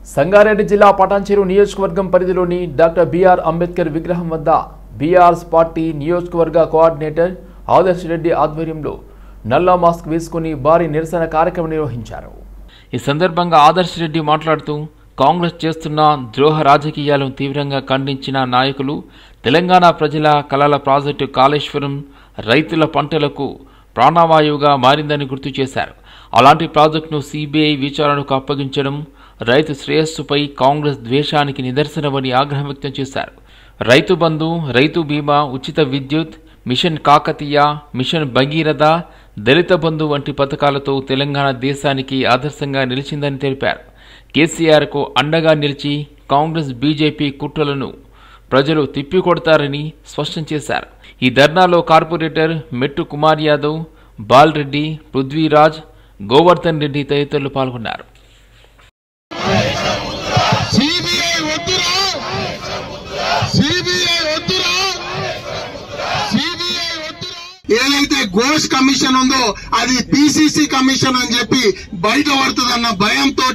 సంగారెడ్డి జిల్లా పటాన్చెరు నియోజకవర్గం పరిధిలోని డాక్టర్ బిఆర్ అంబేద్కర్ విగ్రహం వద్ద బీఆర్ఎస్ పార్టీ నియోజకవర్గ కోఆర్డినేటర్ ఆదర్శ్ రెడ్డి ఆధ్వర్యంలో నల్ల మాస్క్ వేసుకుని భారీ నిరసన కార్యక్రమం నిర్వహించారు। ఈ సందర్భంగా ఆదర్శ్ రెడ్డి మాట్లాడుతూ కాంగ్రెస్ చేస్తున్న ద్రోహ రాజకీయాలను తీవ్రంగా ఖండించిన నాయకులు తెలంగాణ ప్రజల కలల ప్రాజెక్టు కాళేశ్వరం రైతుల పంటలకు ప్రాణవాయువుగా మారిందని గుర్తు చేశారు। అలాంటి ప్రాజెక్టును సిబిఐ విచారణకు అప్పగించడం రైతు శ్రేయస్సుపై కాంగ్రెస్ ద్వేషానికి నిదర్శనమని ఆగ్రహం వ్యక్తం చేశారు। రైతు బంధు, రైతు బీమా, ఉచిత విద్యుత్, మిషన్ కాకతీయ, మిషన్ భగీరథ, దళిత బంధు వంటి పథకాలతో తెలంగాణ దేశానికి ఆదర్శంగా నిలిచిందని తెలిపారు। కేసీఆర్కు అండగా నిలిచి కాంగ్రెస్ బీజేపీ కుట్రలను ప్రజలు తిప్పికొడతారని స్పష్టం చేశారు। ఈ ధర్నాలో కార్పొరేటర్ మెట్టు కుమార్ యాదవ్, బాల్రెడ్డి, పృథ్వీరాజ్, గోవర్ధన్ రెడ్డి తదితరులు పాల్గొన్నారు। ఏదైతే ఘోష్ కమిషన్ ఉందో అది పిసిసి కమిషన్ అని చెప్పి బయట పడుతుందన్న భయంతో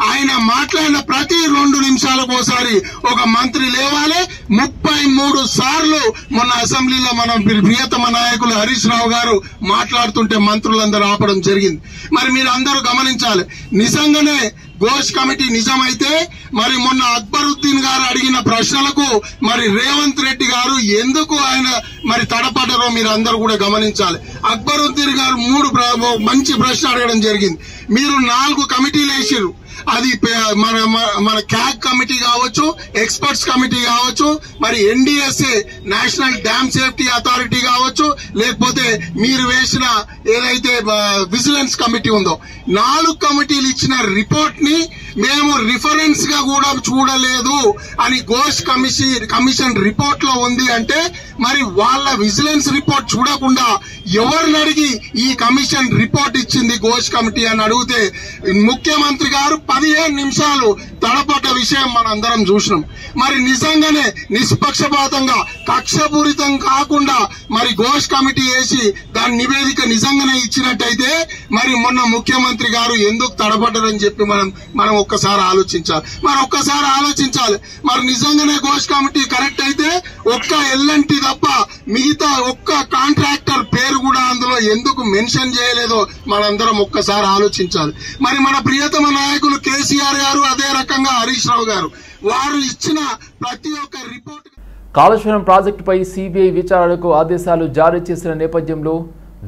ఆయన మాట్లాడిన ప్రతి 2 నిమిషాలకోసారి ఒక మంత్రి లేవాలి। 33 సార్లు మొన్న అసెంబ్లీలో మన ప్రియతమ నాయకులు హరీష్ రావు గారు మాట్లాడుతుంటే మంత్రులందరూ ఆపడం జరిగింది। మరి మీరు అందరూ గమనించాలి, నిజంగానే ఘోష్ కమిటీ నిజమైతే మరి మొన్న అక్బరుద్దీన్ గారు అడిగిన ప్రశ్నలకు మరి రేవంత్ రెడ్డి గారు ఎందుకు ఆయన మరి తడపడరో మీరు అందరూ కూడా గమనించాలి। అక్బరుద్దీన్ గారు 3 మంచి ప్రశ్న అడగడం జరిగింది। మీరు 4 కమిటీలు వేసిరు, అది మన క్యాగ్ కమిటీ కావచ్చు, ఎక్స్పర్ట్స్ కమిటీ కావచ్చు, మరి NDSA national dam safety authority కావచ్చు, లేకపోతే మీరు వేసిన ఏదైతే విజిలెన్స్ కమిటీ ఉందో 4 కమిటీలు ఇచ్చిన రిపోర్ట్ ని మేము రిఫరెన్స్ గా కూడా చూడలేదు అని ఘోష్ కమిషన్ రిపోర్ట్ లో ఉంది అంటే మరి వాళ్ళ విజిలెన్స్ రిపోర్ట్ చూడకుండా ఎవరిని అడిగి ఈ కమిషన్ రిపోర్ట్ ఇచ్చింది ఘోష్ కమిటీ అని అడిగితే ముఖ్యమంత్రి గారు 15 నిమిషాలు తడపడ్డ విషయం మనందరం చూసినాం। మరి నిజంగానే నిష్పక్షపాతంగా కక్షపూరితం కాకుండా మరి ఘోష్ కమిటీ వేసి దాని నివేదిక నిజంగానే ఇచ్చినట్టయితే మరి మొన్న ముఖ్యమంత్రి గారు ఎందుకు తడపడ్డారని చెప్పి మనం ఒక్కసారి ఆలోచించాలి। మరి నిజంగానే ఘోష్ కమిటీ కరెక్ట్ అయితే ఒక్క ఎల్ఎన్టీ తప్ప మిగతా ఒక్క కాంట్రాక్టర్ పేరు కూడా అందులో ఎందుకు మెన్షన్ చేయలేదో మనందరం ఒక్కసారి ఆలోచించాలి। మరి మన ప్రియతమ నాయకులు కేసీఆర్ గారు, అదే రకంగా హరీష్ రావు గారు వారు ఇచ్చిన ప్రతి ఒక్క రిపోర్ట్ కాళేశ్వరం ప్రాజెక్టుపై సిబిఐ విచారణకు ఆదేశాలు జారీ చేసిన నేపథ్యంలో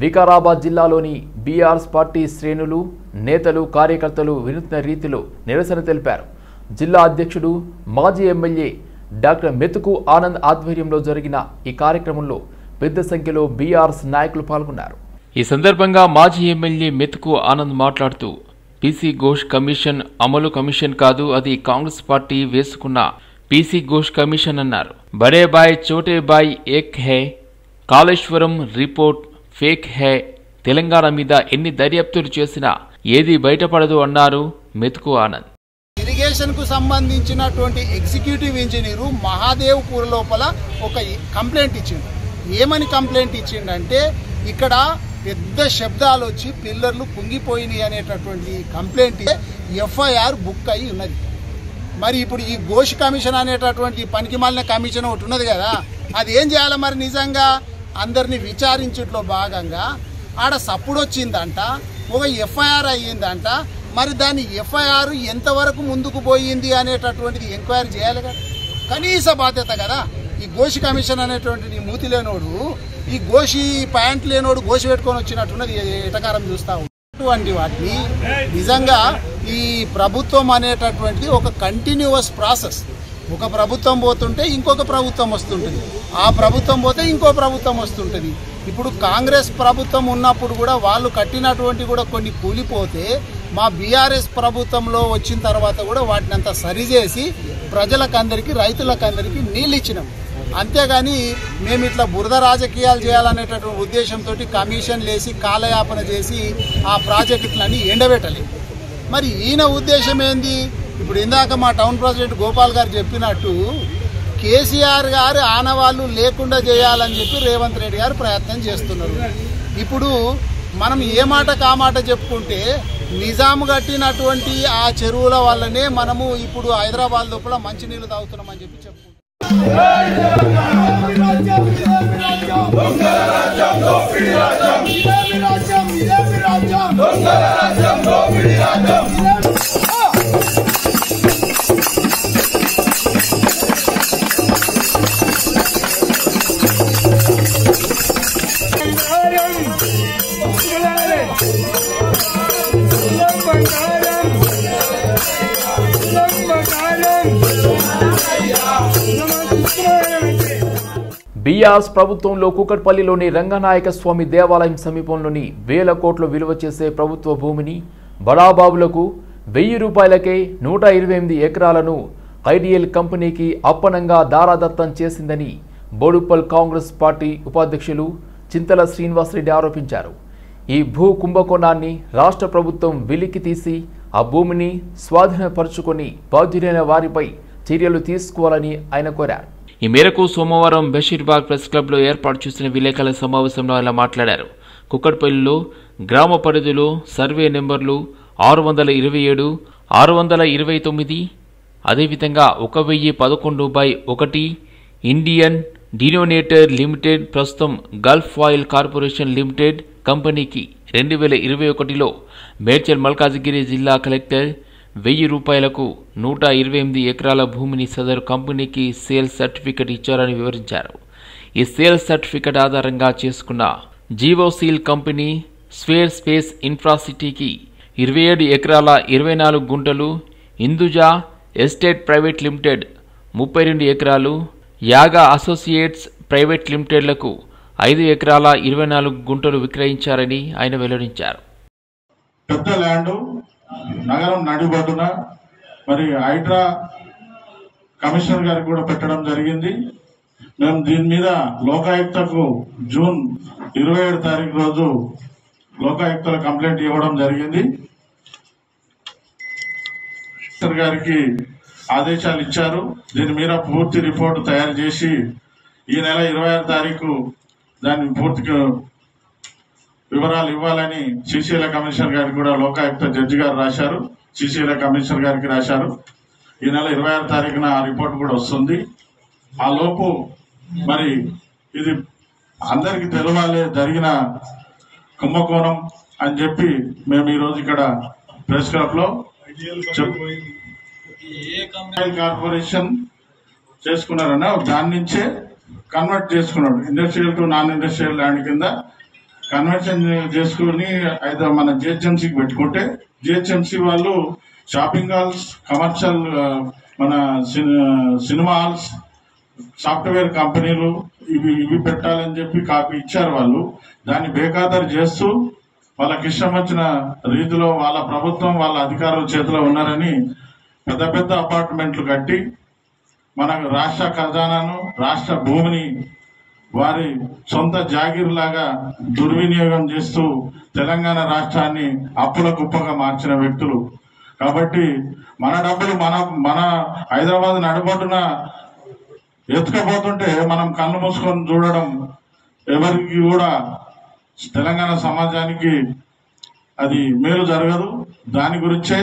వికారాబాద్ జిల్లాలోని బీఆర్ఎస్ పార్టీ శ్రేణులు, నేతలు, కార్యకర్తలు వినూత్న రీతిలో నిరసన తెలిపారు। జిల్లా అధ్యక్షుడు, మాజీ ఎమ్మెల్యే డాక్టర్ మెతుకు ఆనంద్ ఆధ్వర్యంలో జరిగిన ఈ కార్యక్రమంలో పెద్ద సంఖ్యలో బీఆర్ఎస్ నాయకులు పాల్గొన్నారు। ఈ సందర్భంగా మాజీ ఎమ్మెల్యే మెతుకు ఆనంద్ మాట్లాడుతూ పీసీ ఘోష్ కమిషన్ అమలు కమిషన్ కాదు, అది కాంగ్రెస్ పార్టీ వేసుకున్న పీసీ ఘోష్ కమిషన్ అన్నారు। బడే బాయ్ చోటే బాయ్ ఏక్ హై, కాళేశ్వరం రిపోర్ట్ ఫేక్ హై, తెలంగాణ మీద ఎన్ని దర్యాప్తులు చేసినా ఏది బయటపడదు అన్నారు మెతుకు ఆనంద్। ఇరిగేషన్ కు సంబంధించినటువంటి ఎగ్జిక్యూటివ్ ఇంజనీరు మహాదేవ్పూర్ లోపల ఒక కంప్లైంట్ ఇచ్చిండు। ఏమని కంప్లైంట్ ఇచ్చిండంటే ఇక్కడ పెద్ద శబ్దాలు వచ్చి పిల్లర్లు కుంగిపోయినాయి అనేటటువంటి కంప్లైంట్ ఎఫ్ఐఆర్ బుక్ అయి ఉన్నది। మరి ఇప్పుడు ఈ ఘోష్ కమిషన్ అనేటటువంటి పనికి మాలిన కమిషన్ ఒకటి ఉన్నది కదా, అది ఏం చేయాలి? మరి నిజంగా అందరినీ విచారించట్లో భాగంగా ఆడ సప్పుడు వచ్చిందంట, ఒక ఎఫ్ఐఆర్ అయ్యిందంట, మరి దాని ఎఫ్ఐఆర్ ఎంతవరకు ముందుకు పోయింది అనేటటువంటిది ఎంక్వైరీ చేయాలి కదా, కనీస బాధ్యత కదా। ఈ ఘోష్ కమిషన్ అనేటువంటి మూతి లేనోడు, ఈ ఘోషి ప్యాంట్ లేనోడు ఘోషి పెట్టుకొని వచ్చినట్టున్నది ఎటకారం చూస్తా అటువంటి వాటిని నిజంగా ఈ ప్రభుత్వం అనేటటువంటిది ఒక కంటిన్యూస్ ప్రాసెస్। ఒక ప్రభుత్వం పోతుంటే ఇంకొక ప్రభుత్వం వస్తుంటుంది, ఆ ప్రభుత్వం పోతే ఇంకో ప్రభుత్వం వస్తుంటుంది। ఇప్పుడు కాంగ్రెస్ ప్రభుత్వం ఉన్నప్పుడు కూడా వాళ్ళు కట్టినటువంటి కూడా కొన్ని కూలిపోతే మా బీఆర్ఎస్ ప్రభుత్వంలో వచ్చిన తర్వాత కూడా వాటిని అంతా సరిచేసి ప్రజలకందరికీ, రైతులకందరికీ నీళ్ళు ఇచ్చినాం। అంతేగాని మేము ఇట్లా బురద రాజకీయాలు చేయాలనేటటువంటి ఉద్దేశంతో కమిషన్లు వేసి కాలయాపన చేసి ఆ ప్రాజెక్టులన్నీ ఎండబెట్టలేదు। మరి ఈయన ఉద్దేశం ఏంది? ఇప్పుడు ఇందాక మా టౌన్ ప్రెసిడెంట్ గోపాల్ గారు చెప్పినట్టు కేసీఆర్ గారు ఆనవాళ్లు లేకుండా చేయాలని చెప్పి రేవంత్ రెడ్డి గారు ప్రయత్నం చేస్తున్నారు। ఇప్పుడు మనం ఏ మాట కామాట చెప్పుకుంటే నిజాం కట్టినటువంటి ఆ చెరువుల వల్లనే మనము ఇప్పుడు హైదరాబాద్ లోపల మంచినీళ్ళు తాగుతున్నామని చెప్పి చెప్పుకుంటాం. బీఆర్ఎస్ ప్రభుత్వంలో కూకట్పల్లిలోని రంగనాయక స్వామి దేవాలయం సమీపంలోని వేల కోట్లు విలువ చేసే ప్రభుత్వ భూమిని బడాబాబులకు 1000 రూపాయలకే 128 ఎకరాలను ఐడియల్ కంపెనీకి అప్పనంగా దారాదత్తం చేసిందని బోడుప్పల్ కాంగ్రెస్ పార్టీ ఉపాధ్యక్షులు చింతల శ్రీనివాసరెడ్డి ఆరోపించారు. ఈ భూ కుంభకోణాన్ని రాష్ట్ర ప్రభుత్వం వెలికి తీసి ఆ భూమిని స్వాధీనపరుచుకొని బాధ్యులైన వారిపై చర్యలు తీసుకోవాలని ఆయన కోరారు. ఈ మేరకు సోమవారం బషీర్బాగ్ ప్రెస్ క్లబ్లో ఏర్పాటు చేసిన విలేకరుల సమావేశంలో ఆయన మాట్లాడారు. కుక్కట్పల్లిలో గ్రామ పరిధిలో సర్వే నెంబర్లు 627, 629, అదేవిధంగా 1011/1 ఇండియన్ డినోనేటర్ లిమిటెడ్ ప్రస్తుతం గల్ఫ్ ఆయిల్ కార్పొరేషన్ లిమిటెడ్ కంపెనీకి 2021లో మేడ్చల్ మల్కాజిగిరి జిల్లా కలెక్టర్ 1000 రూపాయలకు 128 ఎకరాల భూమిని సదరు కంపెనీకి సేల్స్ సర్టిఫికెట్ ఇచ్చారని వివరించారు. ఈ సేల్స్ సర్టిఫికెట్ ఆధారంగా చేసుకున్న జీవోసీల్ కంపెనీ స్వేర్ స్పేస్ ఇన్ఫ్రాసిటీకి 27 ఎకరాల 24 గుంటలు, హిందూజా ఎస్టేట్ ప్రైవేట్ లిమిటెడ్ 32 ఎకరాలు, యాగా అసోసియేట్స్ ప్రైవేట్ లిమిటెడ్లకు 5 ఎకరాల 24 గుంటలు విక్రయించారని ఆయన వెల్లడించారు. పెద్ద ల్యాండ్ నగరం నడిబొడ్డున మరి హైడ్రా కమిషనర్ గారికి కూడా పెట్టడం జరిగింది. మేము దీని మీద లోకాయుక్తకు జూన్ 27 తారీఖు రోజు లోకాయుక్తల కంప్లైంట్ ఇవ్వడం జరిగింది. కమిషనర్ గారికి ఆదేశాలు ఇచ్చారు. దీని మీద పూర్తి రిపోర్టు తయారు చేసి ఈ నెల 26 తారీఖు దాన్ని పూర్తిగా వివరాలు ఇవ్వాలని శ్రీశైల కమిషనర్ గారికి కూడా లోకాయుక్త జడ్జి గారు రాశారు. శ్రీశైల కమిషనర్ గారికి రాశారు. ఈ నెల 26 తారీఖున ఆ రిపోర్ట్ కూడా వస్తుంది. ఆ లోపు మరి ఇది అందరికీ తెలవాలే జరిగిన కుంభకోణం అని చెప్పి మేము ఈరోజు ఇక్కడ ప్రెస్ క్లబ్ లో కార్పొరేషన్ చేసుకున్నారన్న దాని నుంచే కన్వర్ట్ చేసుకున్నాడు. Industrial to non industrial land కింద కన్వర్షన్ చేసుకుని అయితే మన జిహెచ్ఎంసీకి పెట్టుకుంటే జిహెచ్ఎంసీ వాళ్ళు షాపింగ్ హాల్స్, కమర్షియల్ మన సినిమా హాల్స్, సాఫ్ట్వేర్ కంపెనీలు ఇవి పెట్టాలని చెప్పి కాపీ ఇచ్చారు. వాళ్ళు దాన్ని బేఖాతరు చేస్తూ వాళ్ళకి ఇష్టం వచ్చిన రీతిలో వాళ్ళ ప్రభుత్వం వాళ్ళ అధికారుల చేతిలో ఉన్నారని పెద్ద పెద్ద అపార్ట్మెంట్లు కట్టి మన రాష్ట్ర ఖజానాను, రాష్ట్ర భూమిని వారి సొంత జాగీర్ లాగా దుర్వినియోగం చేస్తూ తెలంగాణ రాష్ట్రాన్ని అప్పుల కుప్పగా మార్చిన వ్యక్తులు. కాబట్టి మన డబ్బులు మన హైదరాబాద్ నడబొడ్డున ఎత్తుకపోతుంటే మనం కళ్ళు మూసుకొని చూడడం ఎవరికి కూడా తెలంగాణ సమాజానికి అది మేలు జరగదు. దాని గురించే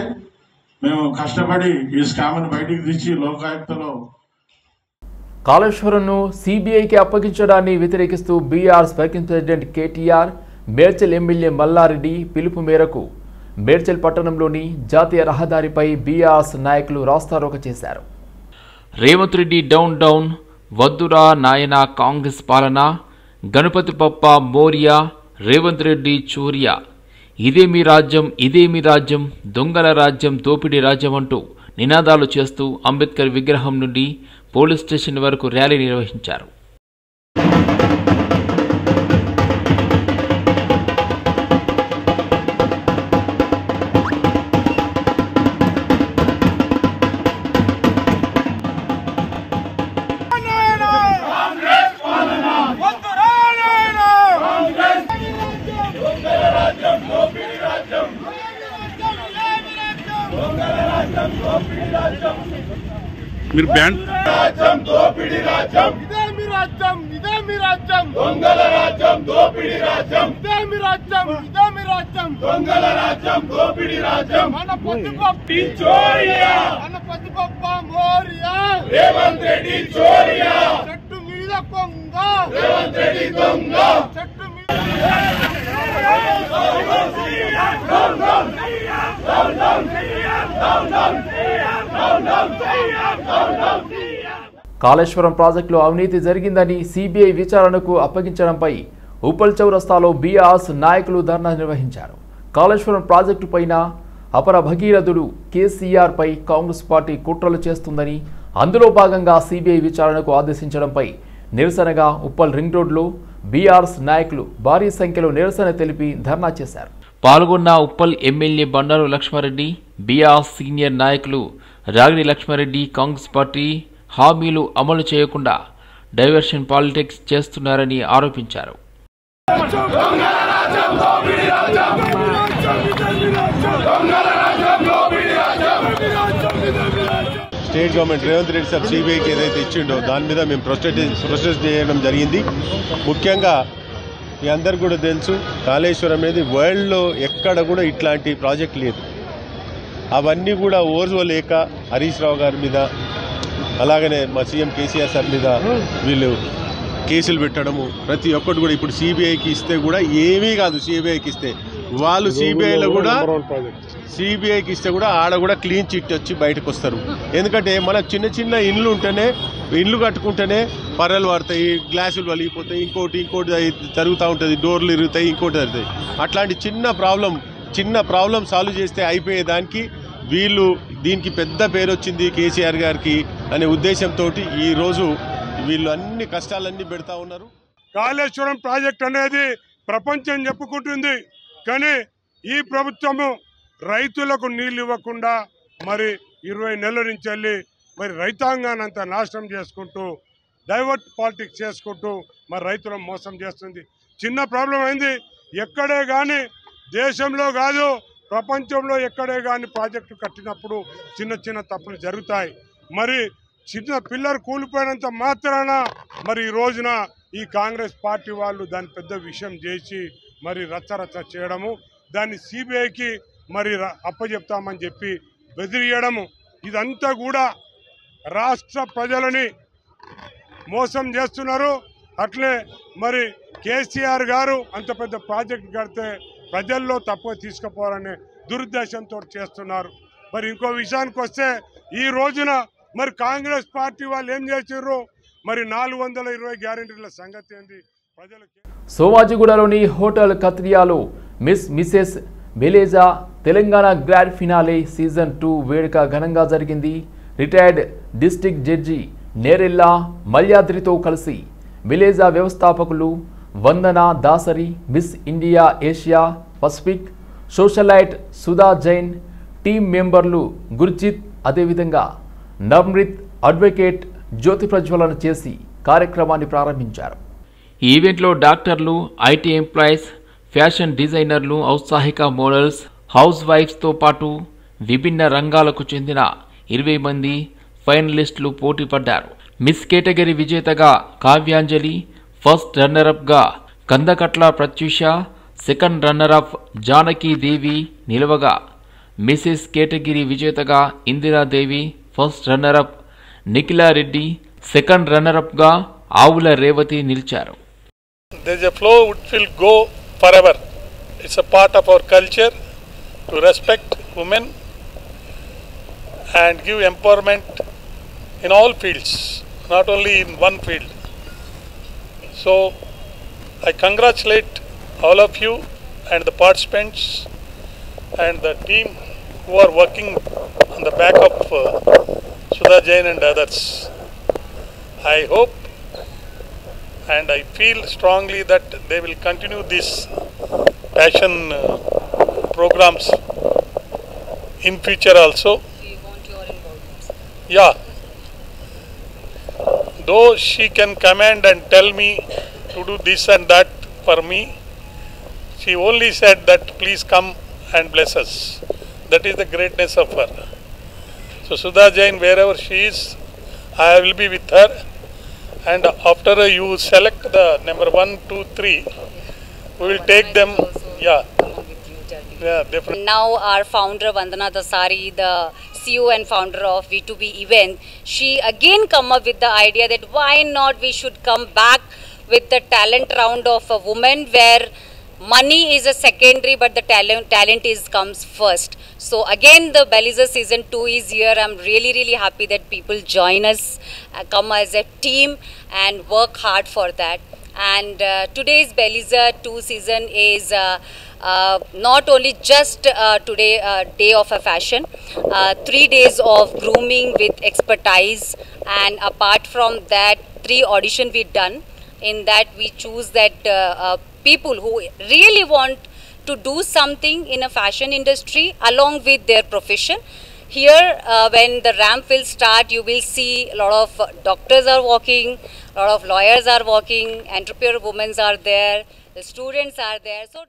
మేము కష్టపడి ఈ స్కామ్ను బయటికి తీసి లోకాయుక్తలో కాళేశ్వరంను సిబిఐకి అప్పగించడాన్ని వ్యతిరేకిస్తూ BRS working president KTR Medchal MLA Malla Reddy పిలుపు మేరకు మేడ్చల్ పట్టణంలోని జాతీయ రహదారిపై బీఆర్ఎస్ నాయకులు రాస్తారోక చేశారు. రేవంత్ రెడ్డి డౌన్ వద్దురా నాయన కాంగ్రెస్ పాలన, గణపతి పప్ప మోరియా, రేవంత్ రెడ్డి చోరియా, ఇదే మీ రాజ్యం, దొంగల రాజ్యం, దోపిడీ రాజ్యం అంటూ నినాదాలు చేస్తూ అంబేద్కర్ విగ్రహం నుండి పోలీస్ స్టేషన్ వరకు ర్యాలీ నిర్వహించారు. మీరు బ్యాండ్ రాజ్యం దోపిడీ రాజ్యం, ఇదే మీ రాజ్యం ఇదే మీ రాజ్యం దొంగల రాజ్యం దోపిడి రాజ్యం ఇదే మీ రాజ్యం దొంగల రాజ్యం దోపిడి రాజ్యం మన పొద్దుపప్పి చోరియా మన పొద్దుపప్ప మోరియా రేవంత్ రెడ్డి చోరియా చెట్టు మీద కొంగ రేవంత్ రెడ్డి దొంగ చెట్టు మీద కాళేశ్వరం ప్రాజెక్టులో అవినీతి జరిగిందని సిబిఐ విచారణకు అప్పగించడంపై ఉప్పల్ చౌరస్తాలో బీఆర్ఎస్ నాయకులు ధర్నా నిర్వహించారు. కాళేశ్వరం ప్రాజెక్టు పైన అపర భగీరథుడు కేసీఆర్ పై కాంగ్రెస్ పార్టీ కుట్రలు చేస్తుందని, అందులో భాగంగా సిబిఐ విచారణకు ఆదేశించడంపై నిరసనగా ఉప్పల్ రింగ్ రోడ్లో బీఆర్ఎస్ నాయకులు భారీ సంఖ్యలో నిరసన తెలిపి ధర్నా చేశారు. పాల్గొన్న ఉప్పల్ ఎమ్మెల్యే బండారు లక్ష్మారెడ్డి, బీఆర్ఎస్ సీనియర్ నాయకులు రాగిడి లక్ష్మారెడ్డి కాంగ్రెస్ పార్టీ హామీలు అమలు చేయకుండా డైవర్షన్ పాలిటిక్స్ చేస్తున్నారని ఆరోపించారు. State government Revanth Reddy sir సిబిఐకి ఏదైతే ఇచ్చిండో దాని మీద మేము ప్రొటెస్ట్ చేయడం జరిగింది. ముఖ్యంగా మీ అందరు కూడా తెలుసు, కాళేశ్వరం అనేది వరల్డ్లో ఎక్కడ కూడా ఇట్లాంటి ప్రాజెక్ట్ లేదు. అవన్నీ కూడా ఓర్వలేక హరీష్ రావు గారి మీద, అలాగనే మా సీఎం కేసీఆర్ సార్ మీద వీళ్ళు కేసులు పెట్టడము, ప్రతి ఒక్కటి కూడా ఇప్పుడు సిబిఐకి ఇస్తే కూడా ఏమీ కాదు. సిబిఐకి ఇస్తే వాళ్ళు సిబిఐలో కూడా సిబిఐకి ఇస్తే కూడా ఆడ కూడా క్లీన్ చిట్ వచ్చి బయటకు వస్తారు. ఎందుకంటే మనకు చిన్న చిన్న ఇండ్లు ఉంటేనే, ఇండ్లు కట్టుకుంటేనే పర్రలు పడతాయి, గ్లాసులు వలిగిపోతాయి, ఇంకోటి జరుగుతూ ఉంటుంది, డోర్లు ఇరుగుతాయి, ఇంకోటి జరుగుతాయి. అట్లాంటి చిన్న ప్రాబ్లం సాల్వ్ చేస్తే అయిపోయేదానికి వీళ్ళు దీనికి పెద్ద పేరు వచ్చింది కేసీఆర్ గారికి అనే ఉద్దేశంతో ఈరోజు వీళ్ళు అన్ని కష్టాలన్నీ పెడతా ఉన్నారు. కాళేశ్వరం ప్రాజెక్ట్ అనేది ప్రపంచం చెప్పుకుంటుంది, కానీ ఈ ప్రభుత్వము రైతులకు నీళ్ళు ఇవ్వకుండా మరి 20 నెలల నుంచి వెళ్ళి మరి రైతాంగాన్ని అంతా నాశనం చేసుకుంటూ, డైవర్ట్ పాలిటిక్స్ చేసుకుంటూ మరి రైతులను మోసం చేస్తుంది. చిన్న ప్రాబ్లం అయింది. ఎక్కడే కానీ, దేశంలో కాదు ప్రపంచంలో ఎక్కడే కానీ ప్రాజెక్టు కట్టినప్పుడు చిన్న తప్పులు జరుగుతాయి. మరి చిన్న పిల్లర్ కూలిపోయినంత మాత్రాన మరి ఈ రోజున ఈ కాంగ్రెస్ పార్టీ వాళ్ళు దాన్ని పెద్ద విషయం చేసి మరి రచ్చ చేయడము, దాన్ని సిబిఐకి మరి అప్పచెప్తామని చెప్పి బెదిరియడము, ఇదంతా కూడా రాష్ట్ర ప్రజలని మోసం చేస్తున్నారు. అట్లే మరి కేసీఆర్ గారు అంత పెద్ద ప్రాజెక్ట్ కడితే ప్రజల్లో తప్పుగా తీసుకుపోవాలనే దురుద్దేశంతో చేస్తున్నారు. మరి ఇంకో విషయానికి వస్తే ఈ రోజున మరి కాంగ్రెస్ పార్టీ వాళ్ళు ఏం చేసారు, మరి 420 గ్యారెంటీల సంగతి ఏంది ప్రజలకు. సోమాజిగూడలోని హోటల్ కత్రియాలో Mrs Belleza Telangana grand finale season 2 వేడుక ఘనంగా జరిగింది. రిటైర్డ్ డిస్ట్రిక్ట్ జడ్జి నేరెల్లా మల్యాద్రితో కలిసి బెలేజా వ్యవస్థాపకులు Vandana Dasari, Miss India Asia Pacific socialite Sudha Jain, team మెంబర్లు గుర్జిత్, అదేవిధంగా నమ్రిత్ అడ్వకేట్ జ్యోతి ప్రజ్వలన చేసి కార్యక్రమాన్ని ప్రారంభించారు. ఈ ఈవెంట్లో డాక్టర్లు, ఐటీ ఎంప్లాయీస్, ఫ్యాషన్ డిజైనర్లు, ఔత్సాహిక మోడల్స్, హౌస్ వైఫ్స్తో పాటు విభిన్న రంగాలకు చెందిన 20 మంది ఫైనలిస్టులు పోటీ పడ్డారు. మిస్ కేటగిరీ విజేతగా కావ్యాంజలి, ఫస్ట్ రన్నరప్గా కందకట్ల ప్రత్యూష, సెకండ్ రన్నరప్ జానకీదేవి నిలవగా, మిసెస్ కేటగిరీ విజేతగా Indira Devi, first runner-up Nikhila Reddy, second రన్నరప్గా ఆవుల రేవతి నిలిచారు. There is a flow which will go forever. It's a part of our culture to respect women and give empowerment in all fields, not only in one field. So I congratulate all of you and the participants and the team who are working on the back of Sudha Jain and others. I hope and I feel strongly that they will continue these passion programs in future also. We want your involvement. Yeah. Though she can command and tell me to do this and that for me, she only said that please come and bless us. That is the greatness of her. So Sudha Jain, wherever she is, I will be with her and after you select the number 1, 2, 3, we will take them. Yeah. Yeah, definitely. Now our founder Vandana Dasari, the CEO and founder of V2B event, she again come up with the idea that why not we should come back with the talent round of a woman, where money is a secondary but the talent is comes first. So again the Beliza season 2 is here. I'm really happy that people join us, come as a team and work hard for that. And today's Beliza 2 season is not only just today day of a fashion, 3 days of grooming with expertise, and apart from that 3 audition we done. In that we choose that people who really want to do something in a fashion industry along with their profession. Here when the ramp will start, you will see a lot of doctors are walking, a lot of lawyers are walking, entrepreneur women are there, the students are there. So